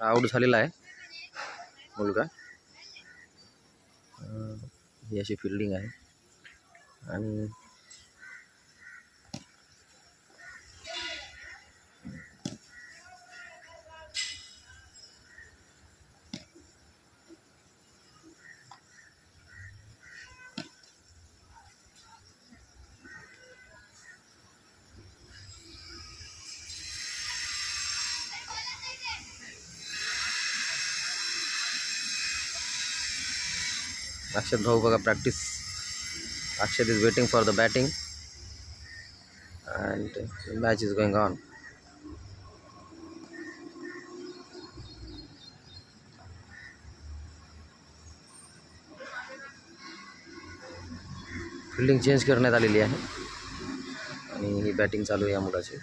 Out झालेला आहे मुलगा. ही अशी फिल्डिंग आहे. आणि अक्षत भाऊ बघा practice. Akshat is waiting for the batting and the match is going on. Fielding change करण्यात आलेली आहे आणि ही बॅटिंग चालू आहे या मुलाची.